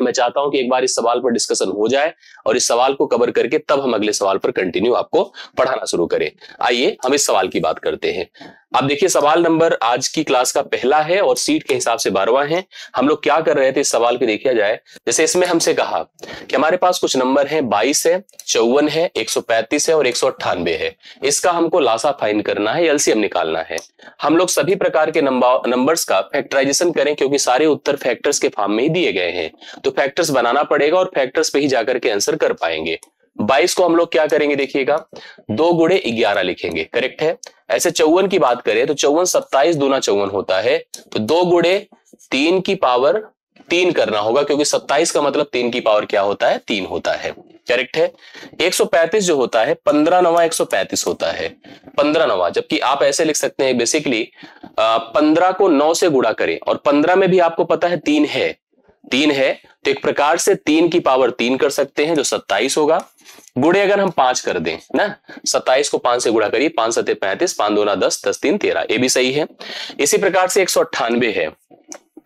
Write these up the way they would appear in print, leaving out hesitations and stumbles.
मैं चाहता हूं कि एक बार इस सवाल पर डिस्कशन हो जाए और इस सवाल को कवर करके तब हम अगले सवाल पर कंटिन्यू आपको पढ़ाना शुरू करें। आइए हम इस सवाल की बात करते हैं। अब देखिए, सवाल नंबर आज की क्लास का पहला है और सीट के हिसाब से 12वां है। हम लोग क्या कर रहे थे इस सवाल को देखा जाए। जैसे इसमें हमसे कहा कि हमारे पास कुछ नंबर है, 22 है, 54 है, 135 है और 198 है। इसका हमको लासा फाइंड करना है, एलसीएम निकालना है। हम लोग सभी प्रकार के नंबर्स का फैक्टराइजेशन करें क्योंकि सारे उत्तर फैक्टर्स के फॉर्म में ही दिए गए हैं, तो फैक्टर्स बनाना पड़ेगा और फैक्टर्स पे ही जाकर के आंसर कर पाएंगे। 22 को हम लोग क्या करेंगे, देखिएगा 2 गुणे 11 लिखेंगे, करेक्ट है। ऐसे 54 की बात करें तो 54 27 दूना 54 होता है, तो 2 गुणे 3 की पावर 3 करना होगा क्योंकि 27 का मतलब 3 की पावर क्या होता है, 3 होता है, करेक्ट है। 135 जो होता है 15 9 135 होता है, 15 9, जबकि आप ऐसे लिख सकते हैं बेसिकली 15 को 9 से गुणा करें और 15 में भी आपको पता है 3 है, 3 है, तो एक प्रकार से 3 की पावर 3 कर सकते हैं जो 27 होगा। गुणे अगर हम 5 कर दें ना, 27 को 5 से गुणा करिए, 5 7 35, 5 2 10, 10 3 13, ये भी सही है। इसी प्रकार से 198 है।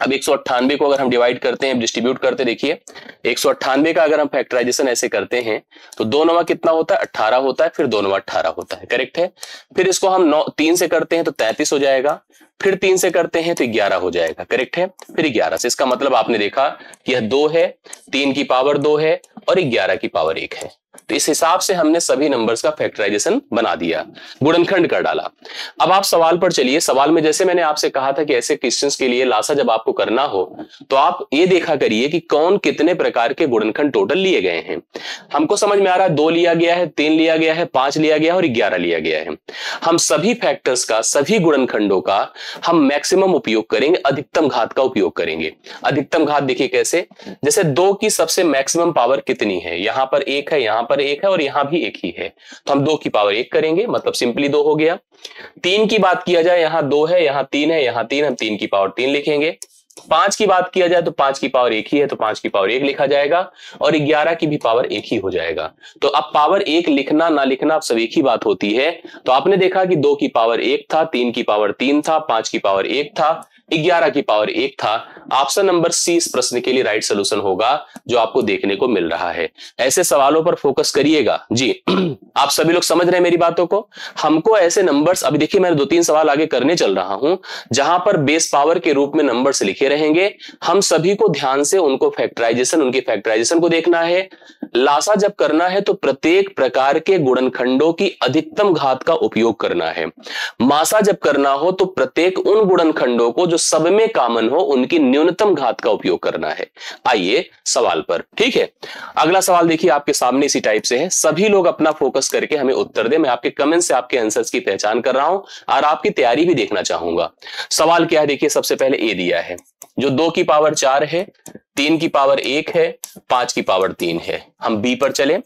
अब 198 को अगर हम डिवाइड करते हैं, डिस्ट्रीब्यूट करते, देखिए 198 का अगर हम फैक्टराइजेशन ऐसे करते हैं तो 2 9 कितना होता है, 18 होता है, फिर 2 9 18 होता है, करेक्ट है। फिर इसको हम 3 से करते हैं तो 33 हो जाएगा, फिर 3 से करते हैं तो 11 हो जाएगा, करेक्ट है। फिर 11 से, इसका मतलब आपने देखा कि यह 2 है, 3 की पावर 2 है और 11 की पावर 1 है। तो इस हिसाब से हमने सभी नंबर्स का फैक्टराइजेशन बना दिया, गुणनखंड कर डाला। अब आप सवाल पर चलिए। सवाल में जैसे मैंने आपसे कहा था कि ऐसे क्वेश्चंस के लिए लासा जब आपको करना हो तो आप ये देखा करिए कि कौन कितने प्रकार के गुणनखंड टोटल लिए गए हैं। हमको समझ में आ रहा है 2 लिया गया है, 3 लिया गया है, 5 लिया गया है और 11 लिया गया है। हम सभी फैक्टर्स का, सभी गुणनखंडों का हम मैक्सिमम उपयोग करेंगे, अधिकतम घात का उपयोग करेंगे। अधिकतम घात देखिए कैसे, जैसे 2 की सबसे मैक्सिमम पावर कितनी है, यहां पर 1 है, यहां पर 1 है और यहां भी 1 ही है, तो हम 2 की पावर 1 करेंगे, मतलब सिंपली 2 हो गया। 3 की बात किया जाए, यहां 2 है, यहां 3 है, यहां 3, हम 3 की पावर 3 लिखेंगे। 5 की बात किया जाए तो 5 की पावर 1 ही है, तो 5 की पावर 1 लिखा जाएगा और 11 की भी पावर 1 ही हो जाएगा। तो अब पावर 1 लिखना ना लिखना अब सब एक ही बात होती है। तो आपने देखा कि 2 की पावर 1 था, 3 की पावर 3 था, 5 की पावर 1 था, 11 की पावर 1 था। ऑप्शन नंबर सी इस प्रश्न के लिए राइट सोल्यूशन होगा जो आपको देखने को मिल रहा है। ऐसे सवालों पर फोकस करिएगा जी। आप सभी लोग समझ रहे हैं मेरी बातों को। हमको ऐसे नंबर्स, अभी देखिए मैं 2-3 सवाल आगे करने चल रहा हूं जहां पर बेस पावर के रूप में नंबर्स लिखे रहेंगे। हम सभी को ध्यान से उनको फैक्टराइजेशन, उनके फैक्टराइजेशन को देखना है। लासा जब करना है तो प्रत्येक प्रकार के गुणनखंडों की अधिकतम घात का उपयोग करना है। मासा जब करना हो तो प्रत्येक उन गुणनखंडों को जो सब में कॉमन हो उनकी न्यूनतम घात का उपयोग करना है। आइए सवाल पर, ठीक है। अगला सवाल देखिए आपके सामने इसी टाइप से है। सभी लोग अपना फोकस करके हमें उत्तर दें। मैं आपके कमेंट से आपके आंसर्स की पहचान कर रहा हूं और आपकी तैयारी भी देखना चाहूंगा। सवाल क्या है देखिए, सबसे पहले ए दिया है जो 2 की पावर 4 है, 3 की पावर 1 है, 5 की पावर 3 है। हम बी पर चले।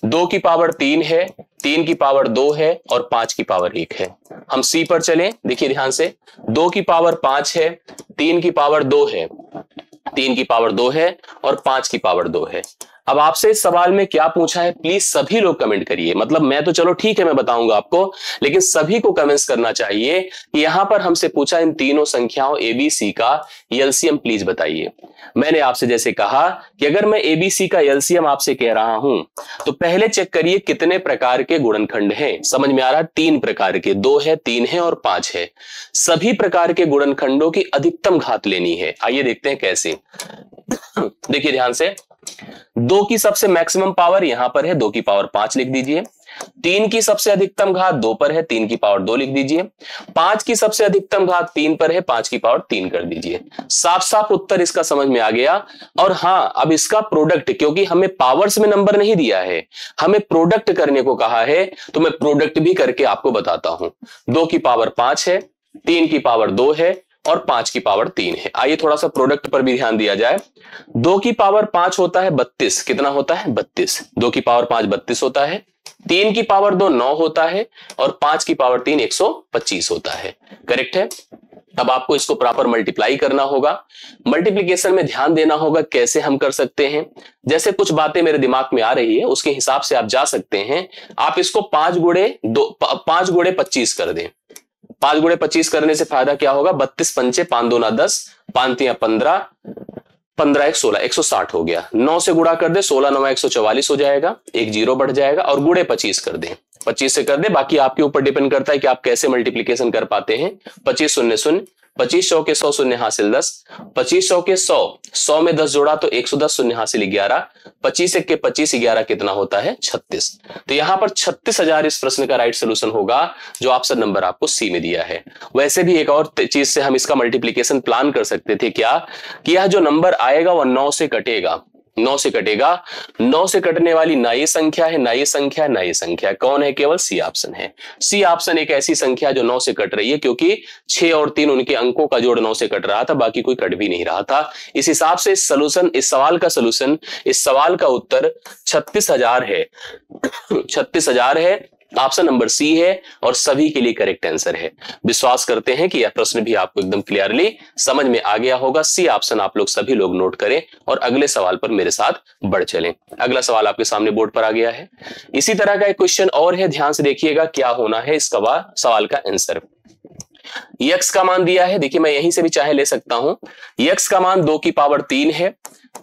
2 की पावर 3 है, 3 की पावर 2 है और 5 की पावर 1 है। हम सी पर चले, देखिए ध्यान से, 2 की पावर 5 है, 3 की पावर 2 है, 3 की पावर 2 है और 5 की पावर 2 है। अब आपसे इस सवाल में क्या पूछा है, प्लीज सभी लोग कमेंट करिए। मतलब मैं तो चलो ठीक है मैं बताऊंगा आपको, लेकिन सभी को कमेंट्स करना चाहिए कि यहां पर हमसे पूछा इन तीनों संख्याओं एबीसी का एलसीएम प्लीज बताइए। मैंने आपसे जैसे कहा कि अगर मैं एबीसी का एलसीएम आपसे कह रहा हूं तो पहले चेक करिए कितने प्रकार के गुणनखंड हैं। समझ में आ रहा है, 3 प्रकार के, 2 है, 3 है और 5 है। सभी प्रकार के गुणनखंडों की अधिकतम घात लेनी है। आइए देखते हैं कैसे। देखिए ध्यान से, 2 की सबसे मैक्सिमम पावर यहां पर है, 2 की पावर 5 लिख दीजिए। 3 की सबसे अधिकतम घात 2 पर है, 3 की पावर 2 लिख दीजिए। 5 की सबसे अधिकतम घात 3 पर है, 5 की पावर 3 कर दीजिए। साफ साफ उत्तर इसका समझ में आ गया। और हां, अब इसका प्रोडक्ट, क्योंकि हमें पावर्स में नंबर नहीं दिया है, हमें प्रोडक्ट करने को कहा है, तो मैं प्रोडक्ट भी करके आपको बताता हूं। 2 की पावर 5 है, 3 की पावर 2 है और 5 की पावर 3 है। आइए थोड़ा सा प्रोडक्ट पर भी ध्यान दिया जाए। 2 की पावर 5 होता है 32, कितना होता है 32। 2 की पावर 5 32 होता है। 3 की पावर 2 9 होता है और 5 की पावर 3 125 होता है, करेक्ट है। अब आपको इसको प्रॉपर मल्टीप्लाई करना होगा। मल्टीप्लीकेशन में ध्यान देना होगा कैसे हम कर सकते हैं। जैसे कुछ बातें मेरे दिमाग में आ रही है उसके हिसाब से आप जा सकते हैं। आप इसको 5 गुणे 25 कर दें। 5 गुणे 25 करने से फायदा क्या होगा, 32 पंचे 5 दूना 10, 5 तिया 15, 15 एक 16, 160 हो गया। 9 से गुणा कर दे, 16 9 144 हो जाएगा, एक जीरो बढ़ जाएगा, और गुणे 25 कर दे, 25 से कर दे। बाकी आपके ऊपर डिपेंड करता है कि आप कैसे मल्टीप्लीकेशन कर पाते हैं। 25 शून्य शून्य, 25 100 के 100 शून्य हासिल 10, 25 100 के 100, 100 में 10 जोड़ा तो 110 शून्य हासिल 11, 25 1 के 25, 11 कितना होता है 36। तो यहां पर 36,000 इस प्रश्न का राइट सोल्यूशन होगा, जो ऑप्शन नंबर आपको सी में दिया है। वैसे भी एक और चीज से हम इसका मल्टीप्लीकेशन प्लान कर सकते थे, क्या कि यह जो नंबर आएगा वह 9 से कटेगा, 9 से कटेगा। 9 से कटने वाली ना ये संख्या है, ना ये संख्या है, ना ये संख्या है, कौन है? केवल सी ऑप्शन है। सी ऑप्शन एक ऐसी संख्या जो 9 से कट रही है, क्योंकि 6 और 3 उनके अंकों का जोड़ 9 से कट रहा था, बाकी कोई कट भी नहीं रहा था। इस हिसाब से इस सवाल का सोल्यूशन, इस सवाल का उत्तर 36,000 है। 36,000 है, ऑप्शन नंबर सी है, और सभी के लिए करेक्ट आंसर है। विश्वास करते हैं कि यह प्रश्न भी आपको एकदम क्लियरली समझ में आ गया होगा। सी ऑप्शन आप लोग सभी लोग नोट करें और अगले सवाल पर मेरे साथ बढ़ चलें। अगला सवाल आपके सामने बोर्ड पर आ गया है। इसी तरह का एक क्वेश्चन और है, ध्यान से देखिएगा क्या होना है इस सवाल का आंसर। यक्स का मान दिया है, देखिए मैं यहीं से भी चाहे ले सकता हूं। यक्स का मान 2 की पावर 3 है।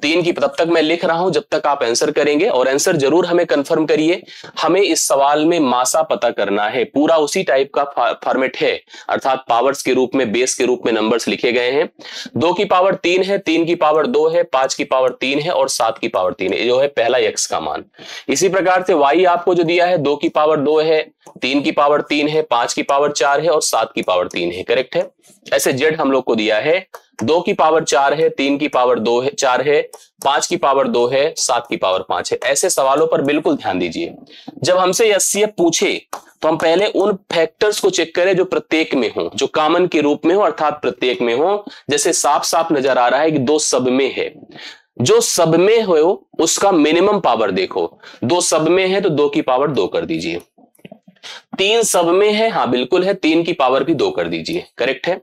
3 की, तब तक मैं लिख रहा हूं जब तक आप आंसर करेंगे, और आंसर जरूर हमें कंफर्म करिए। हमें इस सवाल में मासा पता करना है, पूरा उसी टाइप का फॉर्मेट है, अर्थात पावर्स के रूप में, बेस के रूप में नंबर्स लिखे गए हैं। 2 की पावर 3 है, 3 की पावर 2 है, 5 की पावर 3 है और 7 की पावर 3 है, जो है पहला यक्स का मान। इसी प्रकार से वाई आपको जो दिया है, 2 की पावर 2 है, 3 की पावर 3 है, 5 की पावर 4 है और 7 की पावर 3 है, करेक्ट है। ऐसे जेड हम लोग को दिया है, 2 की पावर 4 है, 3 की पावर 2 है 4 है, 5 की पावर 2 है, 7 की पावर 5 है। ऐसे सवालों पर बिल्कुल ध्यान दीजिए। जब हमसे एचसीएफ पूछे तो हम पहले उन फैक्टर्स को चेक करें जो प्रत्येक में हो, जो कॉमन के रूप में हो, अर्थात प्रत्येक में हो। जैसे साफ साफ नजर आ रहा है कि 2 सब में है, जो सब में हो उसका मिनिमम पावर देखो। 2 सब में है तो 2 की पावर 2 कर दीजिए। 3 सब में है, हाँ बिल्कुल है, 3 की पावर भी 2 कर दीजिए, करेक्ट है।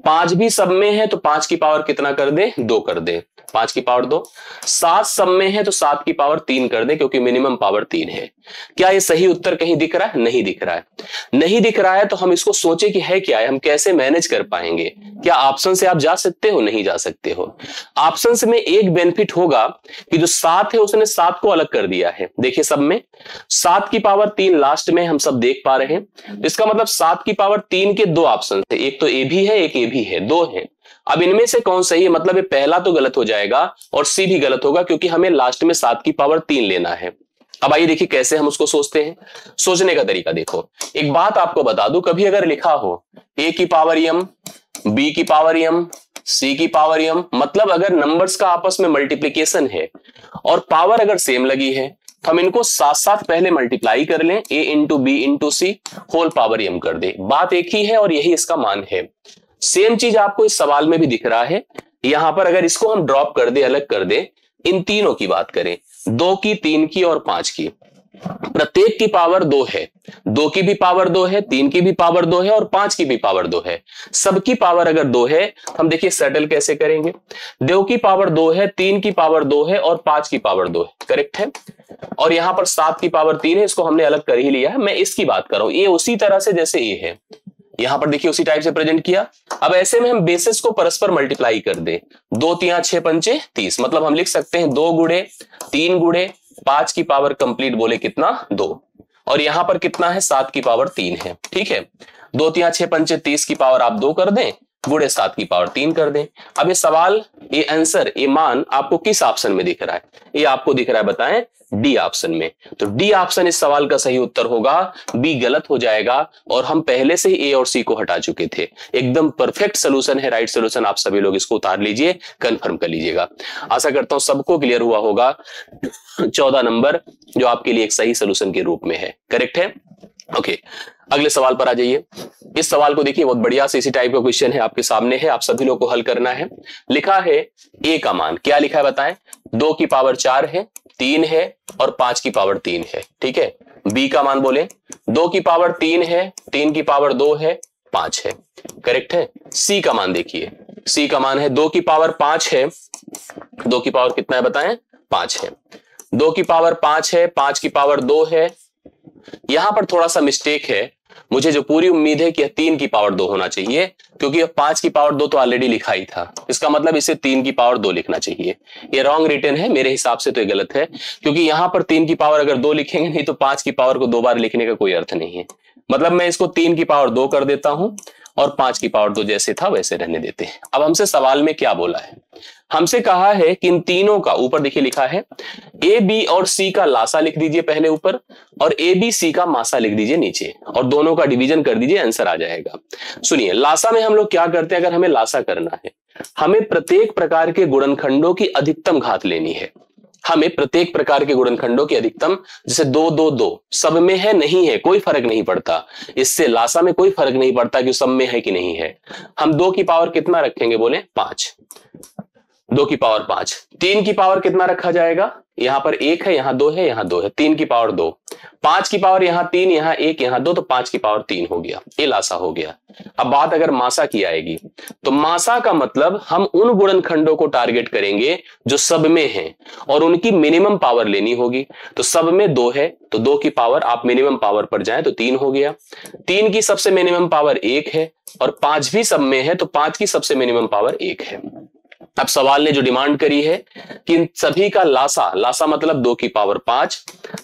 5 भी सब में है तो 5 की पावर कितना कर दे? 2 कर दे, 5 की पावर 2। 7 सब में है तो 7 की पावर 3 कर दे, क्योंकि मिनिमम पावर 3 है। क्या ये सही उत्तर कहीं दिख रहा है? नहीं दिख रहा है। नहीं दिख रहा है तो हम इसको सोचे कि है क्या है, हम कैसे मैनेज कर पाएंगे। क्या ऑप्शन से आप जा सकते हो? नहीं जा सकते हो। ऑप्शन में एक बेनिफिट होगा कि जो 7 है उसने 7 को अलग कर दिया है। देखिए सब में 7 की पावर 3 लास्ट में हम सब देख पा रहे हैं। इसका मतलब 7 की पावर 3 के 2 ऑप्शन थे, एक तो ए भी है, एक ए भी है, 2 है। अब इनमें से कौन सही है? मतलब ये पहला तो गलत हो जाएगा और सी भी गलत होगा, क्योंकि हमें लास्ट में 7 की पावर 3 लेना है। अब आइए देखिए कैसे हम उसको सोचते हैं। सोचने का तरीका देखो, एक बात आपको बता दूं, कभी अगर लिखा हो ए की पावर m, बी की पावर m, सी की पावर m, मतलब अगर नंबर्स का आपस में मल्टीप्लीकेशन है और पावर अगर सेम लगी है, हम इनको साथ साथ पहले मल्टीप्लाई कर लें, a into b into c whole power m कर दे। बात एक ही है और यही इसका मान है। सेम चीज आपको इस सवाल में भी दिख रहा है। यहां पर अगर इसको हम ड्रॉप कर दे, अलग कर दे, इन तीनों की बात करें, 2 की, 3 की और 5 की, प्रत्येक की पावर 2 है। 2 की भी पावर 2 है, 3 की भी पावर 2 है और 5 की भी पावर 2 है। सबकी पावर अगर 2 है, हम देखिए सेटल कैसे करेंगे। 2 की पावर 2 है, 3 की पावर 2 है और 5 की पावर 2 है, करेक्ट है। और यहां पर 7 की पावर 3 है, इसको हमने अलग कर ही लिया है। मैं इसकी बात कर रहा हूं, ये उसी तरह से जैसे ये है, यहां पर देखिए उसी टाइप से प्रेजेंट किया। अब ऐसे में हम बेसिस को परस्पर मल्टीप्लाई कर दे, 2 3 6 पंचे 30, मतलब हम लिख सकते हैं 2 गुणे 3 गुणे 5 की पावर कंप्लीट बोले कितना? 2। और यहां पर कितना है? 7 की पावर 3 है, ठीक है। 2 3 6 पंचे 30 की पावर आप 2 कर दें, गुणे 7 की पावर 3 कर दें। अब ये सवाल, ये आंसर, ये मान आपको किस ऑप्शन में दिख रहा है? ये आपको दिख रहा है, बताएं, डी ऑप्शन में। तो डी ऑप्शन इस सवाल का सही उत्तर होगा, बी गलत हो जाएगा। और हम पहले से ही ए और सी को हटा चुके थे। एकदम परफेक्ट सोल्यूशन है, राइट सोल्यूशन। आप सभी लोग इसको उतार लीजिए, कंफर्म कर लीजिएगा। आशा करता हूं सबको क्लियर हुआ होगा। 14 नंबर जो आपके लिए एक सही सोल्यूशन के रूप में है, करेक्ट है। ओके, अगले सवाल पर आ जाइए। इस सवाल को देखिए, बहुत बढ़िया से इसी टाइप का क्वेश्चन है, आपके सामने है, आप सभी लोग को हल करना है। लिखा है ए का मान, क्या लिखा है बताएं? 2 की पावर 4 है, 3 है और 5 की पावर 3 है, ठीक है। बी का मान बोले 2 की पावर 3 है, 3 की पावर 2 है, 5 है, करेक्ट है। सी का मान देखिए, सी का मान है 2 की पावर 5 है, 2 की पावर कितना है बताएं? 5 है। 2 की पावर 5 है, 5 की पावर 2 है। यहां पर थोड़ा सा मिस्टेक है, मुझे जो पूरी उम्मीद है कि 3 की पावर 2 होना चाहिए, क्योंकि 5 की पावर 2 तो ऑलरेडी लिखा ही था, इसका मतलब इसे 3 की पावर 2 लिखना चाहिए। ये रॉन्ग रिटन है मेरे हिसाब से, तो ये गलत है, क्योंकि यहां पर 3 की पावर अगर 2 लिखेंगे नहीं तो 5 की पावर को 2 बार लिखने का कोई अर्थ नहीं है। मतलब मैं इसको 3 की पावर 2 कर देता हूं और 5 की पावर 2 जैसे था वैसे रहने देते हैं। अब हमसे सवाल में क्या बोला है, हमसे कहा है कि इन तीनों का, ऊपर देखिए लिखा है ए बी और सी का लासा लिख दीजिए पहले ऊपर, और ए बी सी का मासा लिख दीजिए नीचे, और दोनों का डिवीजन कर दीजिए, आंसर आ जाएगा। सुनिए, लासा में हम लोग क्या करते हैं, अगर हमें लासा करना है, हमें प्रत्येक प्रकार के गुणनखंडों की अधिकतम घात लेनी है। हमें प्रत्येक प्रकार के गुणनखंडों की अधिकतम, जैसे 2 2 2 सब में है नहीं है कोई फर्क नहीं पड़ता, इससे लासा में कोई फर्क नहीं पड़ता कि सब में है कि नहीं है। हम 2 की पावर कितना रखेंगे, बोले 5, 2 की पावर 5। 3 की पावर कितना रखा जाएगा, यहां पर 1 है, यहां 2 है, यहां 2 है, 3 की पावर 2। 5 की पावर यहां 3, यहां 1, यहां 2, तो 5 की पावर 3 हो गया, ये लासा हो गया। अब बात अगर मासा की आएगी, तो मासा का मतलब हम उन गुणनखंडों को टारगेट करेंगे जो सब में हैं और उनकी मिनिमम पावर लेनी होगी। तो सब में 2 है तो 2 की पावर, आप मिनिमम पावर पर जाएं तो 3 हो गया। 3 की सबसे मिनिमम पावर 1 है और 5 भी सब में है तो 5 की सबसे मिनिमम पावर 1 है। अब सवाल ने जो डिमांड करी है कि इन सभी का लासा, लासा मतलब 2 की पावर 5,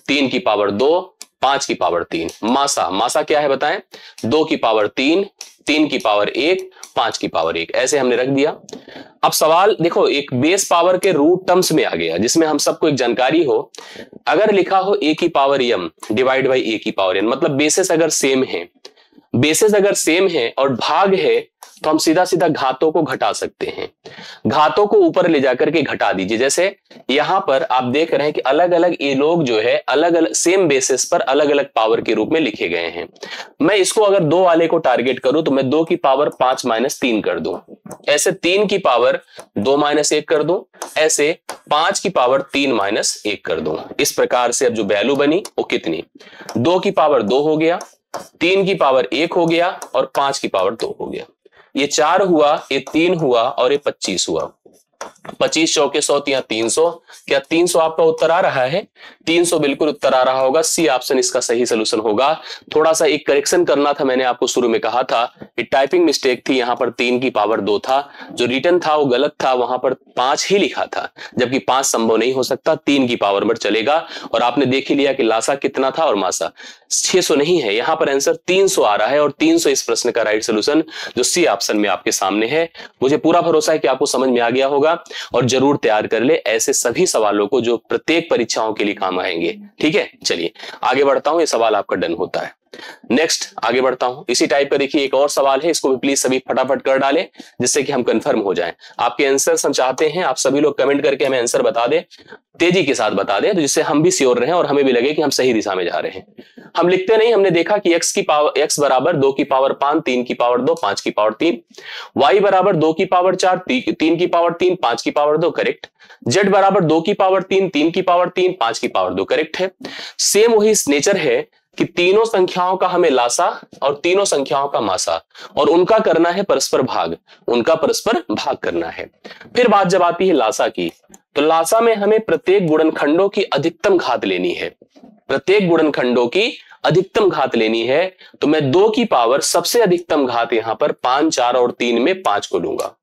3 की पावर 2, 5 की पावर 3, मासा, मासा क्या है बताएं, 2 की पावर 3, 3 की पावर 1, 5 की पावर 1, ऐसे हमने रख दिया। अब सवाल देखो, एक बेस पावर के रूट टर्म्स में आ गया, जिसमें हम सबको एक जानकारी हो, अगर लिखा हो a की power m divide by a की पावर n, मतलब बेसिस अगर सेम है, बेसिस अगर सेम है और भाग है, तो हम सीधा सीधा घातों को घटा सकते हैं। घातों को ऊपर ले जाकर के घटा दीजिए। जैसे यहां पर आप देख रहे हैं कि अलग अलग ये लोग जो है अलग अलग सेम बेसिस पर अलग अलग पावर के रूप में लिखे गए हैं। मैं इसको अगर 2 वाले को टारगेट करूं तो मैं 2 की पावर 5 माइनस 3 कर दूं, ऐसे 3 की पावर 2 माइनस 1 कर दूं, ऐसे 5 की पावर 3 माइनस 1 कर दूं। इस प्रकार से अब जो वैल्यू बनी वो कितनी, 2 की पावर 2 हो गया, 3 की पावर 1 हो गया और 5 की पावर 2 हो गया। ये 4 हुआ, ये 3 हुआ और ये 25 हुआ। 25 चौके 100, 300। क्या 300 आपका उत्तर आ रहा है? 300 बिल्कुल उत्तर आ रहा होगा, सी ऑप्शन इसका सही सोल्यूशन होगा। थोड़ा सा एक करेक्शन करना था, मैंने आपको शुरू में कहा था कि टाइपिंग मिस्टेक थी, यहां पर 3 की पावर 2 था, जो रिटर्न था वो गलत था, वहां पर 5 ही लिखा था, जबकि 5 संभव नहीं हो सकता, 3 की पावर पर चलेगा। और आपने देख ही लिया कि लासा कितना था और मासा 600 नहीं है, यहां पर आंसर 300 आ रहा है और 300 इस प्रश्न का राइट सोल्यूशन जो सी ऑप्शन में आपके सामने है। मुझे पूरा भरोसा है कि आपको समझ में आ गया होगा और जरूर तैयार कर ले ऐसे सभी सवालों को जो प्रत्येक परीक्षाओं के लिए काम आएंगे। ठीक है, चलिए आगे बढ़ता हूं, ये सवाल आपका डन होता है। नेक्स्ट आगे बढ़ता हूं, इसी टाइप का देखिए एक और सवाल है, इसको भी प्लीज सभी फटाफट कर डालें जिससे कि हम कंफर्म हो जाएं। आपके आंसर्स हम चाहते हैं आप सभी लोग कमेंट करके हमें आंसर बता दें, तेजी के साथ बता दें, तो जिससे हम भी श्योर रहें और हमें भी लगे कि हम सही दिशा में जा रहे हैं। हम लिखते नहीं, हमने देखा कि x बराबर 2 की पावर 5, 3 की पावर 2, 5 की पावर 3, y बराबर 2 की पावर 4, 3 की पावर 3, 5 की पावर 2, करेक्ट। z बराबर 2 की पावर 3, 3 की पावर 3, 5 की पावर 2, करेक्ट है। सेम वही नेचर है कि तीनों संख्याओं का हमें लासा और तीनों संख्याओं का मासा, और उनका करना है परस्पर भाग, उनका परस्पर भाग करना है। फिर बात जब आती है लासा की, तो लासा में हमें प्रत्येक गुणनखंडों की अधिकतम घात लेनी है, प्रत्येक गुणनखंडों की अधिकतम घात लेनी है। तो मैं 2 की पावर सबसे अधिकतम घात यहां पर 5, 4 और 3 में 5 को लूंगा।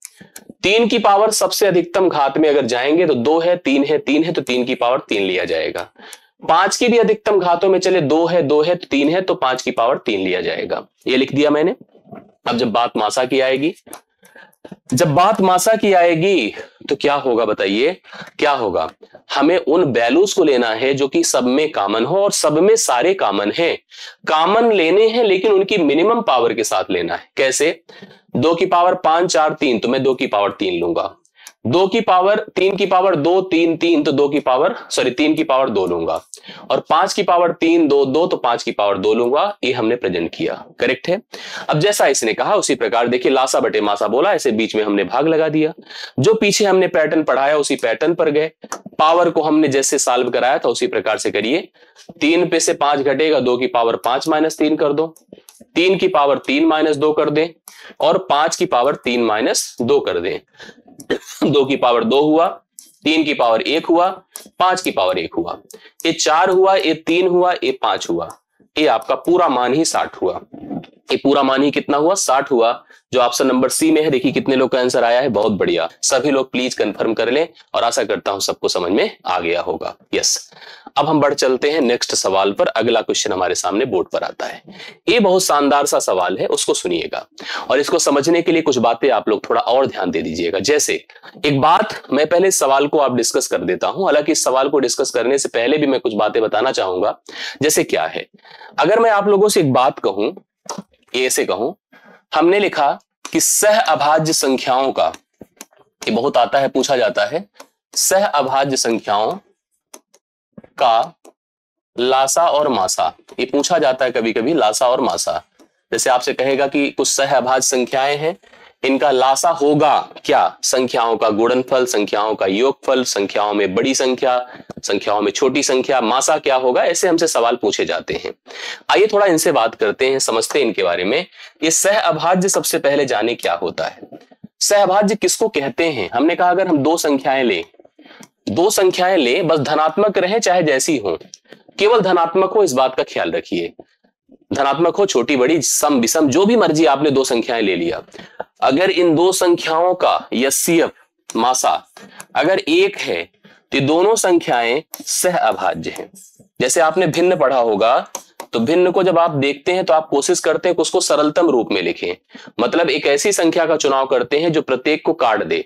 3 की पावर सबसे अधिकतम घात में अगर जाएंगे तो 2 है, 3 है, 3 है, तो 3 की पावर 3 लिया जाएगा। 5 की भी अधिकतम घातों में चले 2 है, 2 है, तो 3 है, तो 5 की पावर 3 लिया जाएगा। ये लिख दिया मैंने। अब जब बात मासा की आएगी, जब बात मासा की आएगी तो क्या होगा बताइए, क्या होगा, हमें उन वैल्यूज को लेना है जो कि सब में कॉमन हो, और सब में सारे कॉमन हैं, कॉमन लेने हैं लेकिन उनकी मिनिमम पावर के साथ लेना है। कैसे, 2 की पावर 5, 4, 3, तो मैं 2 की पावर 3 लूंगा। 2 की पावर 3 की पावर 2, 3, 3, तो 2 की पावर 3 की पावर 2 लूंगा, और 5 की पावर 3, 2, 2, तो 5 की पावर 2 लूंगा। ये हमने प्रेजेंट किया, करेक्ट है। अब जैसा इसने कहा उसी प्रकार देखिए, लासा बटे मासा बोला, ऐसे बीच में हमने भाग लगा दिया, जो पीछे हमने पैटर्न पढ़ाया उसी पैटर्न पर गए, पावर को हमने जैसे सॉल्व कराया था उसी प्रकार से करिए। 3 पे से 5 घटेगा, 2 की पावर 5 माइनस 3 कर दो, 3 की पावर 3 माइनस 2 कर दें, और 5 की पावर 3 माइनस 2 कर दें। 2 की पावर 2 हुआ, 3 की पावर 1 हुआ, 5 की पावर 1 हुआ, ये 4 हुआ, ये 3 हुआ, ये 5 हुआ। ये आपका पूरा मान ही 60 हुआ। ये पूरा मान ही कितना हुआ? 60 हुआ, जो ऑप्शन नंबर सी में है। देखिए कितने लोग का आंसर आया है, बहुत बढ़िया। सभी लोग प्लीज कंफर्म कर लें और आशा करता हूं सबको समझ में आ गया होगा। यस, अब हम बढ़ चलते हैं नेक्स्ट सवाल पर। अगला क्वेश्चन हमारे सामने बोर्ड पर आता है। ये बहुत शानदार सा सवाल है, उसको सुनिएगा और इसको समझने के लिए कुछ बातें आप लोग थोड़ा और ध्यान दे दीजिएगा। जैसे एक बात, मैं पहले इस सवाल को आप डिस्कस कर देता हूं, हालांकि इस सवाल को डिस्कस करने से पहले भी मैं कुछ बातें बताना चाहूंगा। जैसे क्या है, अगर मैं आप लोगों से एक बात कहूं, ऐसे कहूं, हमने लिखा कि सह अभाज्य संख्याओं का, ये बहुत आता है, पूछा जाता है, सह अभाज्य संख्याओं का लासा और मासा। ये पूछा जाता है कभी कभी, लासा और मासा। जैसे आपसे कहेगा कि कुछ सह अभाज्य संख्याएं हैं, इनका लासा होगा क्या? संख्याओं का गुणनफल, संख्याओं का योगफल, संख्याओं में बड़ी संख्या, संख्याओं में छोटी संख्या, मासा क्या होगा? ऐसे हमसे सवाल पूछे जाते हैं। आइए थोड़ा इनसे बात करते हैं, समझते हैं इनके बारे में। ये सह अभाज्य सबसे पहले जाने क्या होता है। सह अभाज्य किसको कहते हैं? हमने कहा अगर हम दो संख्याएं लें, बस धनात्मक रहे चाहे जैसी हो, केवल धनात्मक हो, इस बात का ख्याल रखिए। धनात्मक हो, छोटी बड़ी, सम विषम, जो भी मर्जी, आपने दो संख्याएं ले लिया। अगर इन दो संख्याओं का यस्यफ मासा अगर एक है तो दोनों संख्याएं सह अभाज्य हैं। जैसे आपने भिन्न पढ़ा होगा, तो भिन्न को जब आप देखते हैं तो आप कोशिश करते हैं कि उसको सरलतम रूप में लिखें। मतलब एक ऐसी संख्या का चुनाव करते हैं जो प्रत्येक को काट दे।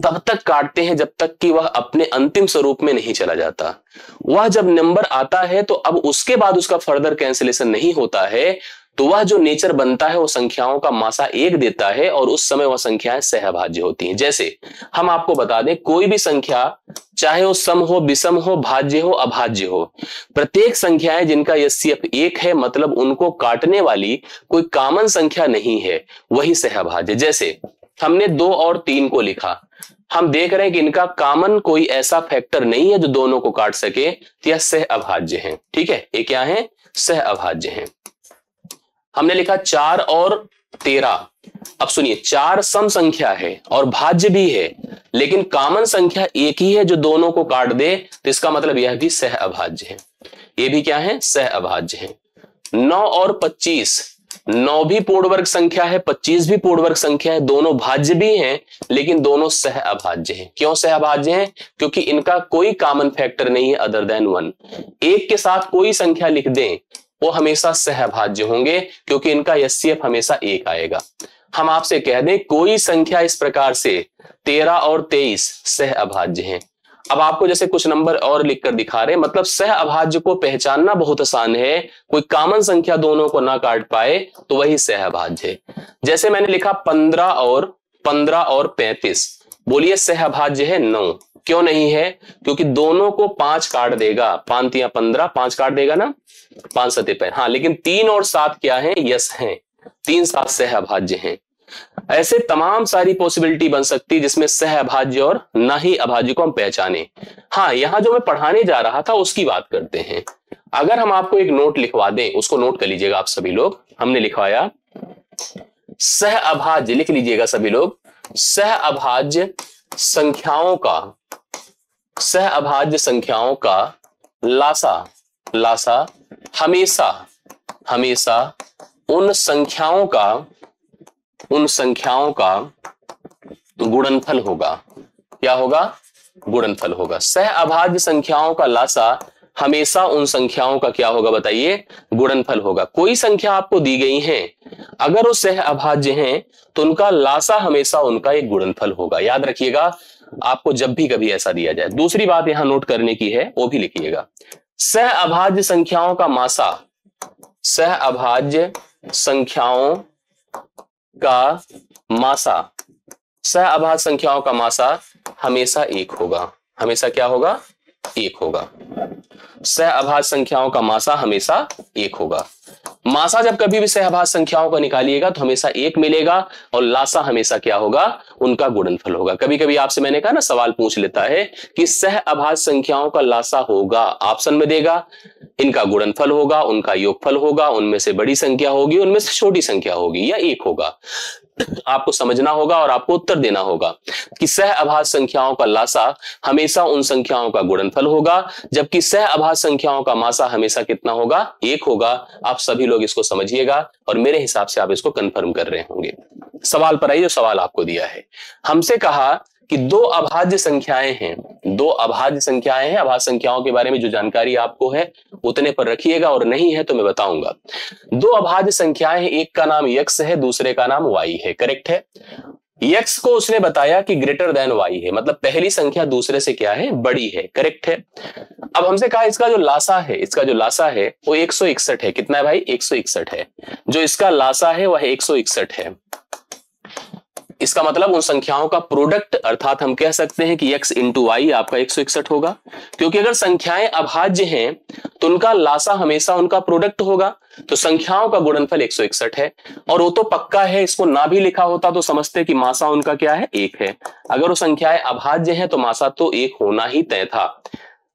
तब तक काटते हैं जब तक कि वह अपने अंतिम स्वरूप में नहीं चला जाता। वह जब नंबर आता है तो अब उसके बाद उसका फर्दर कैंसिलेशन नहीं होता है, तो वह जो नेचर बनता है वो संख्याओं का मासा एक देता है और उस समय वह संख्याएं सहअभाज्य होती हैं। जैसे हम आपको बता दें, कोई भी संख्या चाहे वो सम हो, विषम हो, भाज्य हो, अभाज्य हो, प्रत्येक संख्याएं जिनका यस्यफ एक है, मतलब उनको काटने वाली कोई कॉमन संख्या नहीं है, वही सहअभाज्य। जैसे हमने 2 और 3 को लिखा, हम देख रहे हैं कि इनका कॉमन कोई ऐसा फैक्टर नहीं है जो दोनों को काट सके, तो यह सहअभाज्य है। ठीक है, ये क्या है? सहअभाज्य है। हमने लिखा 4 और 13। अब सुनिए, 4 सम संख्या है और भाज्य भी है, लेकिन कॉमन संख्या एक ही है जो दोनों को काट दे, तो इसका मतलब यह भी सहअभाज्य है। ये भी क्या है? सहअभाज्य है। 9 और 25, 9 भी पूर्ण वर्ग संख्या है, 25 भी पूर्ण वर्ग संख्या है, दोनों भाज्य भी हैं, लेकिन दोनों सहअभाज्य हैं। क्यों सहअभाज्य हैं? क्योंकि इनका कोई कॉमन फैक्टर नहीं है अदर देन 1। एक के साथ कोई संख्या लिख दें, वो हमेशा सहअभाज्य होंगे, क्योंकि इनका यस्यफ हमेशा एक आएगा। हम आपसे कह दें कोई संख्या इस प्रकार से 13 और 23 सहअभाज्य हैं। अब आपको जैसे कुछ नंबर और लिखकर दिखा रहे हैं, मतलब सहअभाज्य को पहचानना बहुत आसान है। कोई कॉमन संख्या दोनों को ना काट पाए तो वही सहअभाज्य है। जैसे मैंने लिखा 15 और 35, बोलिए सहअभाज्य है? 9। क्यों नहीं है? क्योंकि दोनों को 5 काट देगा। 5 या 15, 5 काट देगा ना, 5 सते पे। हाँ, लेकिन 3 और 7 क्या है? यस हैं। 3 7 सहअभाज्य हैं। ऐसे तमाम सारी पॉसिबिलिटी बन सकती है जिसमें सहअभाज्य और ना ही अभाज्य को हम पहचाने। हाँ, यहां जो मैं पढ़ाने जा रहा था उसकी बात करते हैं। अगर हम आपको एक नोट लिखवा दें, उसको नोट कर लीजिएगा आप सभी लोग। हमने लिखवाया सहअभाज्य, लिख लीजिएगा सभी लोग, सहअभाज्य संख्याओं का लासा हमेशा उन संख्याओं का गुणनफल होगा। क्या होगा? गुणनफल होगा। सहअभाज्य संख्याओं का लासा हमेशा उन संख्याओं का क्या होगा? बताइए, गुणनफल होगा। कोई संख्या आपको दी गई है, अगर वो सहअभाज्य हैं तो उनका लासा हमेशा उनका एक गुणनफल होगा। याद रखिएगा, आपको जब भी कभी ऐसा दिया जाए। दूसरी बात यहां नोट करने की है, वो भी लिखिएगा। सहअभाज्य संख्याओं का मासा, सहअभाज्य संख्याओं का मासा हमेशा एक होगा। हमेशा क्या होगा? एक होगा। सहअभाज्य संख्याओं का मासा हमेशा एक होगा। मासा जब कभी भी सहअभाज्य संख्याओं का निकालिएगा तो हमेशा एक मिलेगा, और लासा हमेशा क्या होगा? उनका गुणनफल होगा। कभी कभी आपसे मैंने कहा ना, सवाल पूछ लेता है कि सहअभाज्य संख्याओं का लासा होगा, ऑप्शन में देगा, इनका गुणनफल होगा, उनका योगफल होगा, उनमें से बड़ी संख्या होगी, उनमें से छोटी संख्या होगी, या एक होगा। आपको समझना होगा और आपको उत्तर देना होगा कि सह अभाज्य संख्याओं का लासा हमेशा उन संख्याओं का गुणनफल होगा, जबकि सह अभाज्य संख्याओं का मासा हमेशा कितना होगा, 1 होगा। आप सभी लोग इसको समझिएगा और मेरे हिसाब से आप इसको कंफर्म कर रहे होंगे। सवाल पर आइए, जो सवाल आपको दिया है, हमसे कहा कि दो अभाज्य संख्याएं हैं, दो अभाज्य संख्याएं हैं। अभाज्य संख्याओं के बारे में जो जानकारी आपको है उतने पर रखिएगा, और नहीं है तो मैं बताऊंगा। दो अभाज्य संख्याएं हैं, एक का नाम x है, दूसरे का नाम y है। करेक्ट है। x को उसने बताया कि ग्रेटर देन y है, मतलब पहली संख्या दूसरे से क्या है, बड़ी है। करेक्ट है। अब हमसे कहा इसका जो लासा है, इसका जो लासा है वो 161 है। कितना है भाई, 161 है। जो इसका लासा है वह 161 है। इसका मतलब उन संख्याओं का प्रोडक्ट, अर्थात हम कह सकते हैं कि x इंटू वाई आपका 161 होगा, क्योंकि अगर संख्याएं अभाज्य हैं तो उनका लासा हमेशा उनका प्रोडक्ट होगा। तो संख्याओं का गुणनफल 161 है, और वो तो पक्का है, इसको ना भी लिखा होता तो समझते कि मासा उनका क्या है, 1 है। अगर वो संख्याएं अभाज्य हैं तो मासा तो 1 होना ही तय था।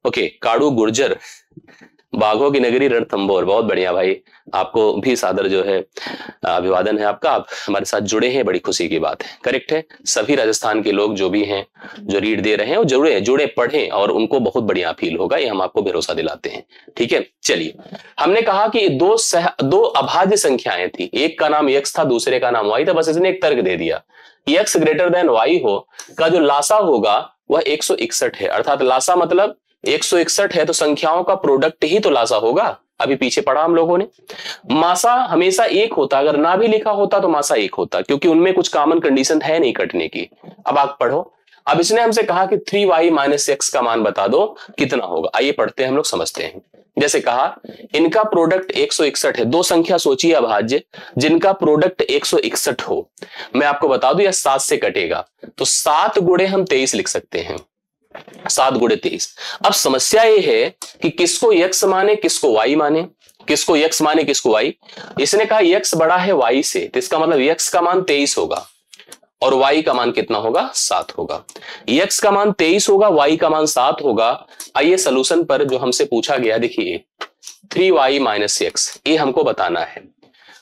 ओके, काड़ू गुर्जर, बाघों की नगरी रणथंभौर, बहुत बढ़िया भाई, आपको भी सादर जो है अभिवादन है आपका, आप हमारे साथ जुड़े हैं, बड़ी खुशी की बात है। करेक्ट है। सभी राजस्थान के लोग जो भी हैं, जो रीड दे रहे हैं, वो जुड़े पढ़ें और उनको बहुत बढ़िया फील होगा, ये हम आपको भरोसा दिलाते हैं। ठीक है, चलिए, हमने कहा कि दो अभाज्य संख्याएं थी, एक का नाम x था, दूसरे का नाम y था। बस इसने एक तर्क दे दिया, x ग्रेटर देन y हो का जो लासा होगा वह 161 है। अर्थात लासा मतलब 161 है तो संख्याओं का प्रोडक्ट ही तो लासा होगा। अभी पीछे पढ़ा हम लोगों ने। मासा हमेशा 1 होता, अगर ना भी लिखा होता तो मासा 1 होता, क्योंकि उनमें कुछ कॉमन कंडीशन है नहीं कटने की। अब आप पढ़ो। अब इसने हमसे कहा कि 3y माइनस x का मान बता दो कितना होगा। आइए पढ़ते हैं, हम लोग समझते हैं। जैसे कहा इनका प्रोडक्ट 161 है। दो संख्या सोचिए अभाज्य जिनका प्रोडक्ट 161 हो। मैं आपको बता दूं यह 7 से कटेगा, तो 7 गुणे हम 23 लिख सकते हैं। 7 गुणे 23। अब समस्या ये है कि किसको x माने किसको y माने, किसको x माने किसको y। इसने कहा x बड़ा है y से, तो इसका मतलब x का मान 23 होगा और y का मान कितना होगा, 7 होगा। x का मान 23 होगा, y का मान 7 होगा। आइए सॉल्यूशन पर जो हमसे पूछा गया, देखिए 3y माइनस x, ये हमको बताना है।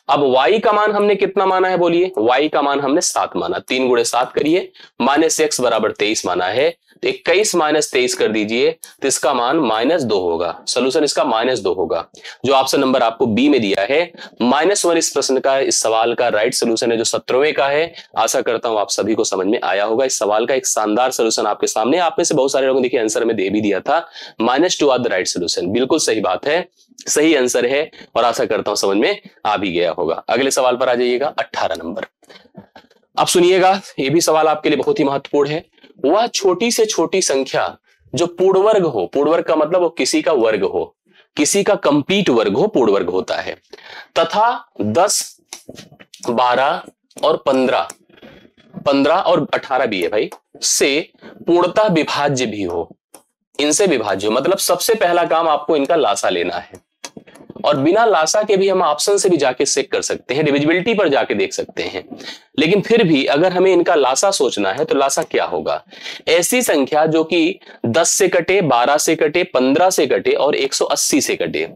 अब y का मान हमने कितना माना है, बोलिए। y का मान हमने 7 माना, 3 गुणे 7 करिए, माइनस x बराबर 23 माना है, तो 21 माइनस 23 कर दीजिए, तो इसका मान -2 होगा। सोल्यूशन इसका -2 होगा। जो ऑप्शन नंबर आपको बी में दिया है -1 इस प्रश्न का, इस सवाल का राइट सोल्यूशन है, जो 17वें का है। आशा करता हूं आप सभी को समझ में आया होगा। इस सवाल का एक शानदार सोल्यूशन आपके सामने, आप में से बहुत सारे लोगों ने देखिए आंसर में दे भी दिया था, -2 आर द राइट सोल्यूशन। बिल्कुल सही बात है, सही आंसर है, और आशा करता हूं समझ में आ भी गया होगा। अगले सवाल पर आ जाइएगा, 18 नंबर। अब सुनिएगा, यह भी सवाल आपके लिए बहुत ही महत्वपूर्ण है। वह छोटी से छोटी संख्या जो पूर्ण वर्ग हो, पूर्ण वर्ग का मतलब वो किसी का वर्ग हो, किसी का कंप्लीट वर्ग हो, पूर्ण वर्ग होता है, तथा 10, 12 और 15 और 18 भी है भाई, से पूर्णतः विभाज्य भी हो, इनसे विभाज्य हो। मतलब सबसे पहला काम आपको इनका लासा लेना है, और बिना लासा के भी हम ऑप्शन से भी जाके चेक कर सकते हैं, डिविजिबिलिटी पर जाके देख सकते हैं। लेकिन फिर भी अगर हमें इनका लासा सोचना है तो लासा क्या होगा, ऐसी संख्या जो कि 10 से कटे, 12 से कटे, 15 से कटे और 180 से कटे,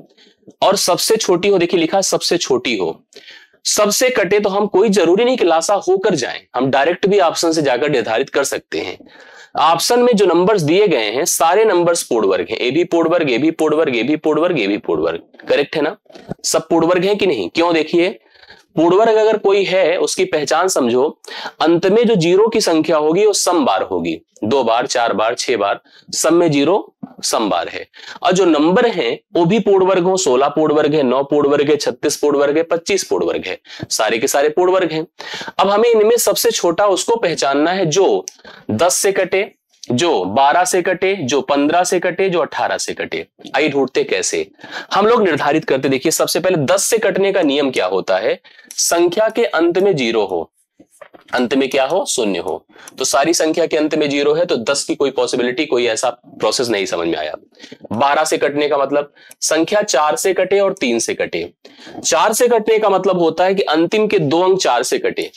और सबसे छोटी हो। देखिए लिखा सबसे छोटी हो, सबसे कटे तो हम कोई जरूरी नहीं कि लासा होकर जाएं, हम डायरेक्ट भी ऑप्शन से जाकर निर्धारित कर सकते हैं। ऑप्शन में जो नंबर्स दिए गए हैं सारे नंबर्स पूर्ण वर्ग हैं, ए भी पूर्ण वर्ग, ए भी पूर्ण वर्ग, ए भी पूर्ण वर्ग, ए भी पूर्ण वर्ग। करेक्ट है ना, सब पूर्ण वर्ग है कि नहीं। क्यों, देखिए पूर्ण वर्ग अगर कोई है उसकी पहचान समझो, अंत में जो जीरो की संख्या होगी वो सम बार होगी, 2 बार, 4 बार, 6 बार, सब में जीरो सम बार है। और जो नंबर हैं वो भी पूर्ण वर्ग हो, 16 पूर्ण वर्ग है, 9 पूर्ण वर्ग है, 36 पूर्ण वर्ग है, 25 पूर्ण वर्ग है, सारे के सारे पूर्ण वर्ग हैं। अब हमें इनमें सबसे छोटा उसको पहचानना है जो 10 से कटे, जो 12 से कटे, जो 15 से कटे, जो 18 से कटे। आइए ढूंढते कैसे, हम लोग निर्धारित करते। देखिए सबसे पहले 10 से कटने का नियम क्या होता है, संख्या के अंत में 0 हो, अंत में क्या हो, 0 हो। तो सारी संख्या के अंत में 0 है, तो 10 की कोई पॉसिबिलिटी, कोई ऐसा प्रोसेस नहीं समझ में आया। 12 से कटने का मतलब संख्या 4 से कटे और 3 से कटे। 4 से कटने का मतलब होता है कि अंतिम के 2 अंक 4 से कटे,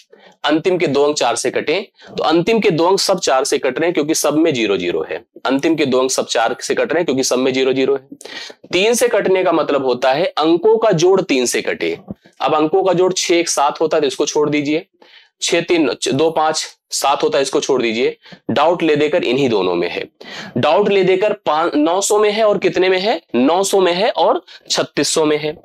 अंतिम के 2 अंक 4 से कटे, तो अंतिम के 2 अंक सब 4 से कट रहे हैं क्योंकि सब में 0 0 है। अंतिम के 2 अंक सब 4 से कट रहे हैं क्योंकि सब में 0 0 है। 3 से कटने का मतलब होता है अंकों का जोड़ 3 से कटे। अब अंकों का जोड़ 6 एक साथ होता है तो इसको छोड़ दीजिए। 6 3 2 5 7 होता है, इसको छोड़ दीजिए। डाउट ले देकर इन्हीं दोनों में है, डाउट ले देकर 900 में है और कितने में है, 900 में है और 3600 में है।